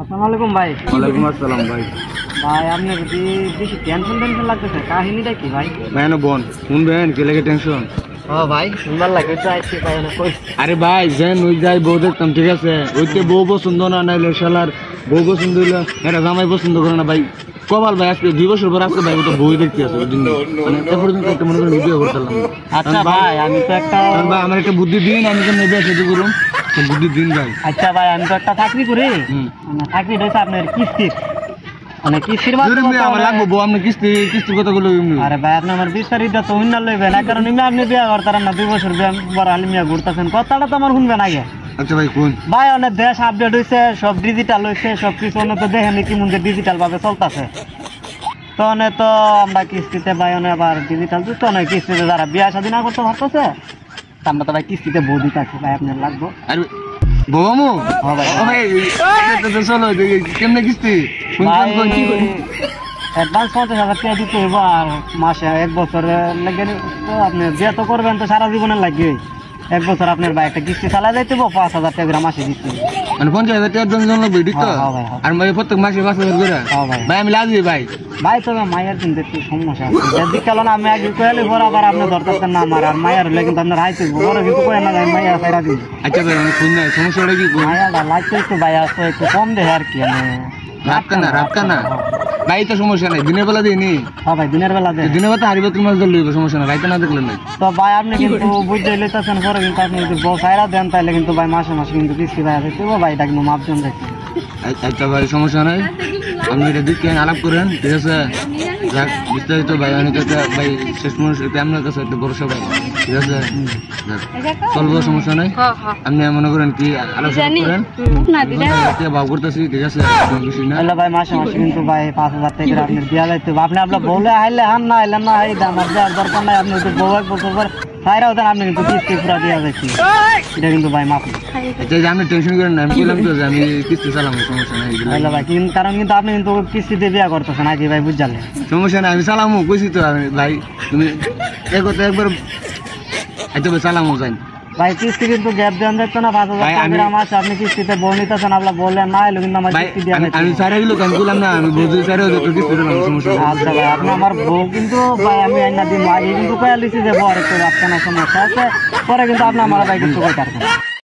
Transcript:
আসসালামু আলাইকুম ভাই। ওয়ালাইকুম আসসালাম ভাই। ভাই আপনার কি বেশি টেনশন লাগতেছে, কাহিনীটা কি ভাই? ভাই না বোন শুনবেন কে লেগে টেনশন? ও ভাই সুন্দর লাগে তো আইছি ভাই, অনেক কই। আরে ভাই যেন ওই যাই বউ দেখতাম, ঠিক আছে, ওইতে বউ পছন্দ না নাইলে শালার বউ পছন্দ হইলে এটা জামাই পছন্দ করে না ভাই। কপাল ভাই, আজকে 2 বছর পর আজকে ভাই ওটা বই দেখতে আছে ওই জন্য মানে এ পর্যন্ত একটা মনে করেন ভিডিও করতে পারলাম না। আচ্ছা ভাই আমি তো একটা ভাই আমার একটা বুদ্ধি দিন, আমি তো নেবে সেটা করুন, বুদ্ধি দিন ভাই। আচ্ছা ভাই আমি তো একটা চাকরি করি, মানে চাকরি হয়েছে আপনার কিস্তির, মানে কিস্তির মাধ্যমে আমার লাগবো বউ, আপনি কিস্তির কথা বলে। আরে ভাই আপনি আমার বিস্তারিত তো উন্নয়ন লইবেন না, কারণ আপনি বিয়া করতারেন না, 2 বছর বিয়া বড় আলিমিয়া ঘুরতেছেন, কথাটা তো আমার শুনবেন আগে। আচ্ছা ভাই কোন ভাই অনেক দেশ আপডেট হয়েছে, সব ডিজিটাল হয়েছে, সব কিছু অনেক তো দেখেন কি মধ্যে ডিজিটাল ভাবে চলতেছে। তো অনেক তো আমরা কিস্তিতে ভাই অনেক আবার ডিজিটাল তো অনেক কিস্তিতে যারা বিয়া শাদী না করতে পারতেছে, আমরা তো ভাই কিস্তিতে বউ দিতে আছি ভাই, আপনার লাগবো। আরে বউ ভাই চলো কেমনে কিস্তি অ্যাডভান্স 50,000 টাকা দিতে হইব, আর মাসে 1 বছরের লাগে তো আপনি বিয়ে তো করবেন তো সারা জীবনের লাগে, 1 বছর আপনার ভাই একটা কিস্তি চালা যাইতে 5,000 টাকা মাসে দিতে মানে 50,000 টাকা জন্য লাগবে ঠিক তো? আর ভাই প্রত্যেক মাসে 5,000 করে ভাই আমি লাগবে ভাই। ভাই তবে মায়ের কিন্তু একটু সমস্যা আছে, যদি কারণ আমি আগে কইলে পর আবার আপনি ধরতেছেন না আমার, আর মায়ের হলে কিন্তু আপনার হাইতে বড় কিন্তু কই না ভাই, মাইয়া ছাইরা দিন। আচ্ছা ভাই আমি শুন না সমস্যাটা কি মায়াটা লাগছে একটু ভাই, আসো একটু কম দেহে আর কি, আমি রাত না ভাই তো সমস্যা নাই, দিনের বেলা দিইনি। হ্যাঁ ভাই দিনের বেলা দেয়, দিনের বেলা হারিবে তোমার জল লইব, সমস্যা না, রাইতে না দেখলে নাই। তো ভাই আপনি কিন্তু বুঝতে লইতেছেন পরে কিন্তু আপনি যদি বউ ছাইরা দেন তাহলে কিন্তু ভাই মাসে মাসে কিন্তু কিস্তি ভাই আছে ভাই, এটা কিন্তু মাপ দেন দেখি। আচ্ছা ভাই সমস্যা নাই, আপনি এটা দিকে আলাপ করেন, ঠিক আছে? যাক বিস্তারিত ভাই অনেক একটা ভাই শেষ মানুষ আপনার কাছে একটা ভরসা ভাই, ঠিক আছে? চলবো সমস্যা নাই, আপনি মনে করেন কি আলোচনা করেন, ভাব করতেছি, ঠিক আছে? ভাই মাসে মাসে কিন্তু ভাই 5,000 টাকা আপনি দিয়া যাইতে, আপনি আপনার বউলে আইলে হান না আইলে না, এই আমার দেওয়ার দরকার নাই, আপনি তো বউ 1 বছর পর ছাইরাও দেন, আপনি কিন্তু কিস্তি পুরা দিয়া যাচ্ছি, এটা কিন্তু ভাই মাপ। আচ্ছা আপনি টেনশন করেন না, আমি বললাম তো যে আমি কিস্তি চালাবো, সমস্যা নাই ভাই, কারণ কিন্তু আপনি কিন্তু কিস্তিতে বিয়া করতেছেন আগে ভাই, বুঝালে সমস্যা নাই, আমি চালামো কইছি তো আমি ভাই, তুমি একবার আচ্ছা ভাই চালামো যাই ভাই, কিস্তি কিন্তু গ্যাপ দেন দেখতো না, 5,000 টাকা মাস আপনি কিস্তিতে বউ নিতেছেন, আপনার বললেন না এলো কিন্তু আমার কিস্তি দিয়া আমি সারা গেলো আমি বললাম না, আমি বুঝি সারা কিস্তি দিলাম, সমস্যা। আচ্ছা ভাই আপনি আমার বউ কিন্তু ভাই আমি আইনা দিন আগে কিন্তু কয়া লিছি যে বড় একটু রাস্তা না সমস্যা আছে, পরে কিন্তু আপনি আমার ভাই কিছু কইতে পারবেন।